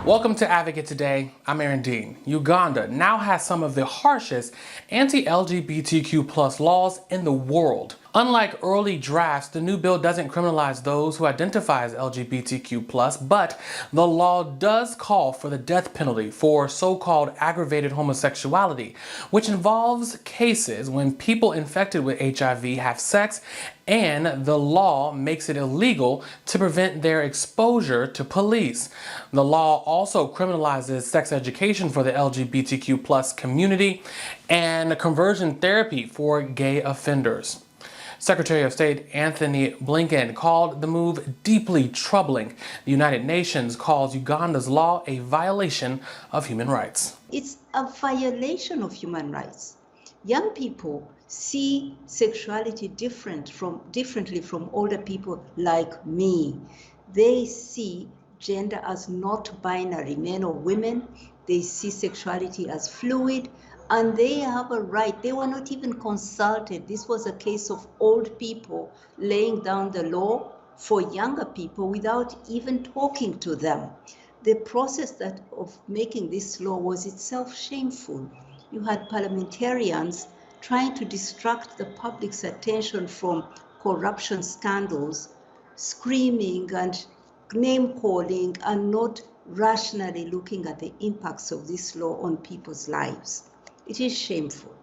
Welcome to Advocate Today. I'm Aaron Dean. Uganda now has some of the harshest anti-LGBTQ plus laws in the world. Unlike early drafts, the new bill doesn't criminalize those who identify as LGBTQ plus, but the law does call for the death penalty for so-called aggravated homosexuality, which involves cases when people infected with HIV have sex, and the law makes it illegal to prevent their exposure to police. The law also criminalizes sex education for the LGBTQ plus community and conversion therapy for gay offenders. Secretary of State Anthony Blinken called the move deeply troubling. The United Nations calls Uganda's law a violation of human rights. It's a violation of human rights. Young people see sexuality differently from older people like me. They see gender as not binary, men or women. They see sexuality as fluid, and they have a right. They were not even consulted. This was a case of old people laying down the law for younger people without even talking to them. The process of making this law was itself shameful. You had parliamentarians trying to distract the public's attention from corruption scandals, screaming and name-calling, and not rationally looking at the impacts of this law on people's lives. It is shameful.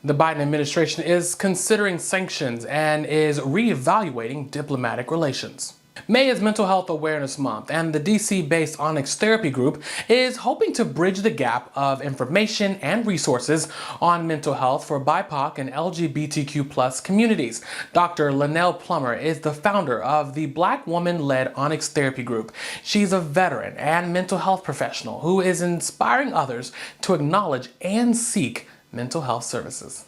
The Biden administration is considering sanctions and is reevaluating diplomatic relations. May is Mental Health Awareness Month, and the DC-based Onyx therapy group is hoping to bridge the gap of information and resources on mental health for BIPOC and LGBTQ plus communities. Dr. LaNail Plummer is the founder of the Black woman-led Onyx therapy group. She's a veteran and mental health professional who is inspiring others to acknowledge and seek mental health services.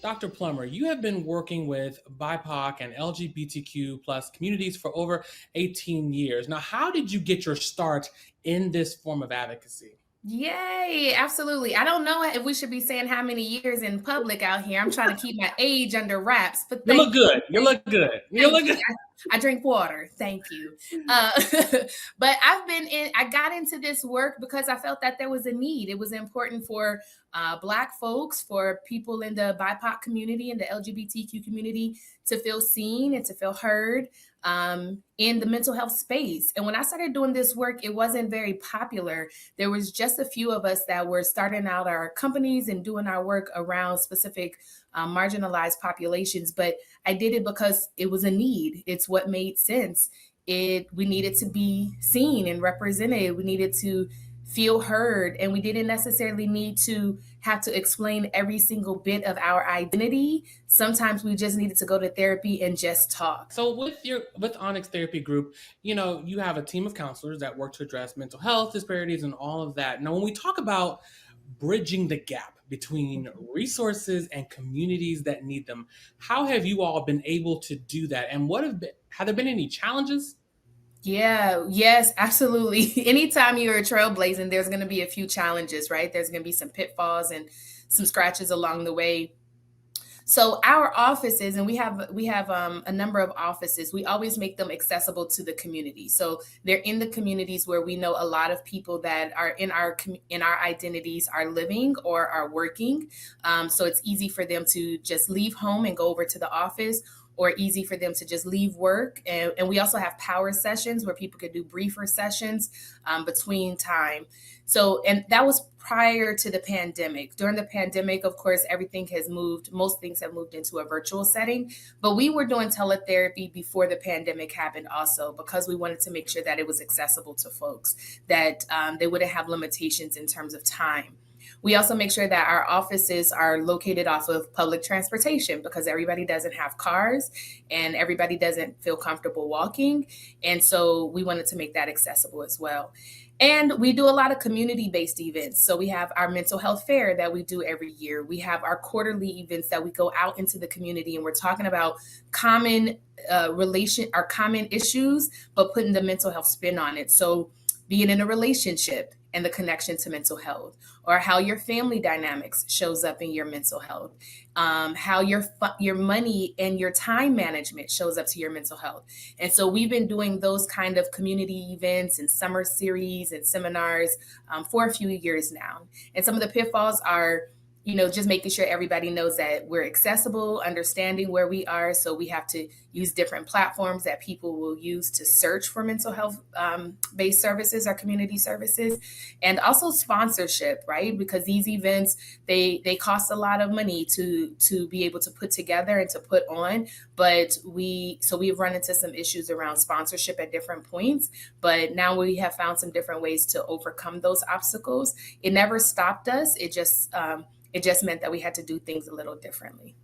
Dr. Plummer, you have been working with BIPOC and LGBTQ plus communities for over 18 years. Now, how did you get your start in this form of advocacy? Yay, absolutely. I don't know if we should be saying how many years in public out here. I'm trying to keep my age under wraps, but you look good. You look good. You look good. I drink water. Thank you. But I got into this work because I felt that there was a need. It was important for Black folks, for people in the BIPOC community and the LGBTQ community to feel seen and to feel heard in the mental health space. And when I started doing this work, it wasn't very popular. There was just a few of us that were starting out our companies and doing our work around specific marginalized populations. But I did it because it was a need. It's what made sense. We needed to be seen and represented. We needed to feel heard, and we didn't necessarily need to have to explain every single bit of our identity. Sometimes we just needed to go to therapy and just talk. So with Onyx Therapy Group, you have a team of counselors that work to address mental health disparities and all of that. Now, when we talk about bridging the gap between resources and communities that need them, how have you all been able to do that? And have there been any challenges? Yeah, yes, absolutely. Anytime you're trailblazing, there's going to be a few challenges, right? There's going to be some pitfalls and some scratches along the way. So our offices, and we have a number of offices, we always make them accessible to the community. So they're in the communities where we know a lot of people that are in our identities are living or are working. So it's easy for them to just leave home and go over to the office, or easy for them to just leave work. And we also have power sessions where people could do briefer sessions between time. So, and that was prior to the pandemic. During the pandemic, of course, everything has moved. Most things have moved into a virtual setting, but we were doing teletherapy before the pandemic happened also, because we wanted to make sure that it was accessible to folks, that they wouldn't have limitations in terms of time. We also make sure that our offices are located off of public transportation, because everybody doesn't have cars and everybody doesn't feel comfortable walking. And so we wanted to make that accessible as well. And we do a lot of community-based events. So we have our mental health fair that we do every year. We have our quarterly events that we go out into the community and we're talking about common common issues, but putting the mental health spin on it. So being in a relationship, and the connection to mental health, or how your family dynamics shows up in your mental health, how your money and your time management shows up to your mental health. And so we've been doing those kind of community events and summer series and seminars for a few years now. And some of the pitfalls are, just making sure everybody knows that we're accessible, understanding where we are. So we have to use different platforms that people will use to search for mental health based services or community services, and also sponsorship, right? Because these events, they cost a lot of money to be able to put together and to put on. But we've run into some issues around sponsorship at different points, but now we have found some different ways to overcome those obstacles. It never stopped us. It just meant that we had to do things a little differently.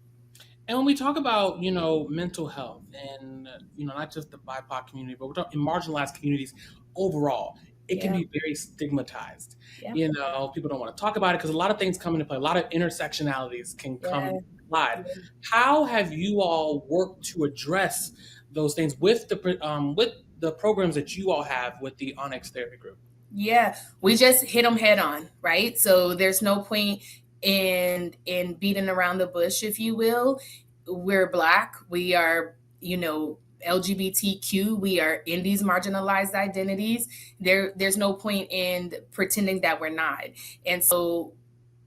And when we talk about, mental health and, not just the BIPOC community, but we're talking marginalized communities overall, it can be very stigmatized. Yeah. People don't want to talk about it because a lot of things come into play. A lot of intersectionalities can come into play. Yeah. How have you all worked to address those things with the programs that you all have with the Onyx therapy group? Yeah, we just hit them head on, right? So there's no point in beating around the bush, if you will. We're Black. We are, LGBTQ. We are in these marginalized identities. There's no point in pretending that we're not. And so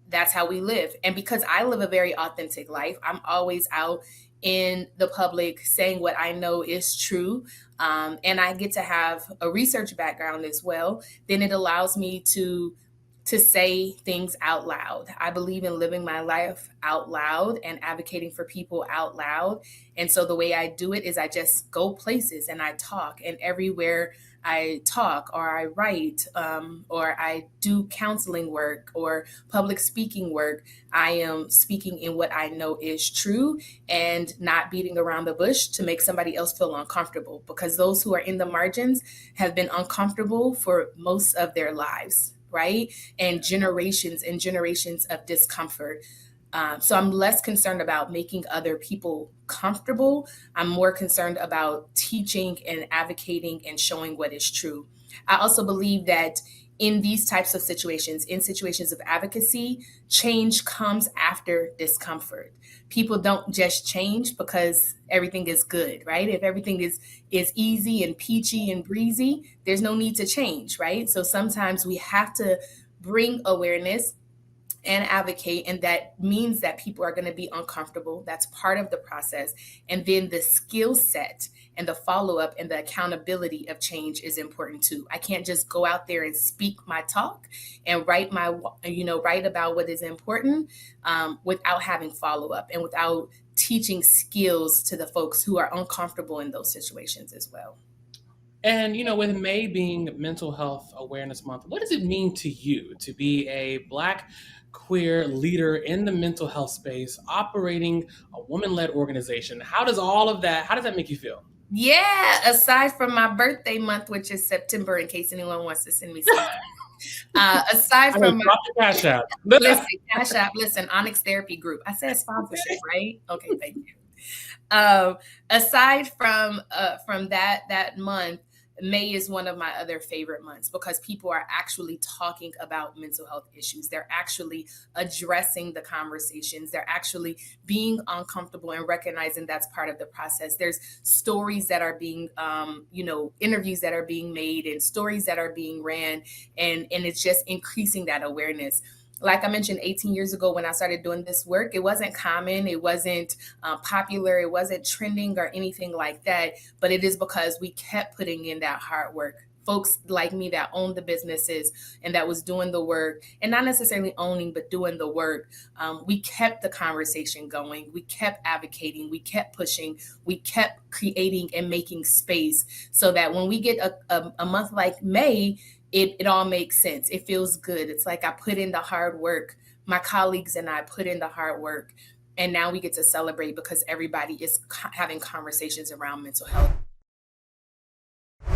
that's how we live. And because I live a very authentic life, I'm always out in the public saying what I know is true. And I get to have a research background as well. Then it allows me to say things out loud. I believe in living my life out loud and advocating for people out loud. And so the way I do it is I just go places and I talk, and everywhere I talk or I write or I do counseling work or public speaking work, I am speaking in what I know is true and not beating around the bush to make somebody else feel uncomfortable, because those who are in the margins have been uncomfortable for most of their lives, right? And generations of discomfort. So I'm less concerned about making other people comfortable. I'm more concerned about teaching and advocating and showing what is true. I also believe that in these types of situations, in situations of advocacy, change comes after discomfort. People don't just change because everything is good, right? If everything is easy and peachy and breezy, there's no need to change, right? So sometimes we have to bring awareness and advocate, and that means that people are going to be uncomfortable. That's part of the process. And then the skill set and the follow-up and the accountability of change is important too. I can't just go out there and speak my talk and write about what is important without having follow-up and without teaching skills to the folks who are uncomfortable in those situations as well. And, with May being Mental Health Awareness Month, what does it mean to you to be a Black queer leader in the mental health space, operating a woman-led organization? How does that make you feel? Yeah, aside from my birthday month, which is September, in case anyone wants to send me something. Aside from my Cash App. Cash App, listen, Onyx Therapy Group. I said sponsorship, right? Okay, thank you. Aside from that month, May is one of my other favorite months because people are actually talking about mental health issues. They're actually addressing the conversations. They're actually being uncomfortable and recognizing that's part of the process. There's stories that are being, interviews that are being made and stories that are being ran, and it's just increasing that awareness. Like I mentioned, 18 years ago when I started doing this work, it wasn't common, it wasn't popular, it wasn't trending or anything like that, but it is because we kept putting in that hard work. Folks like me that owned the businesses and that was doing the work, and not necessarily owning, but doing the work. We kept the conversation going. We kept advocating. We kept pushing. We kept creating and making space so that when we get a month like May, it all makes sense. It feels good. It's like I put in the hard work. My colleagues and I put in the hard work. And now we get to celebrate because everybody is having conversations around mental health.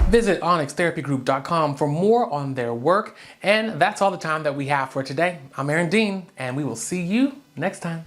Visit onyxtherapygroup.com for more on their work. And that's all the time that we have for today. I'm Aaron Dean, and we will see you next time.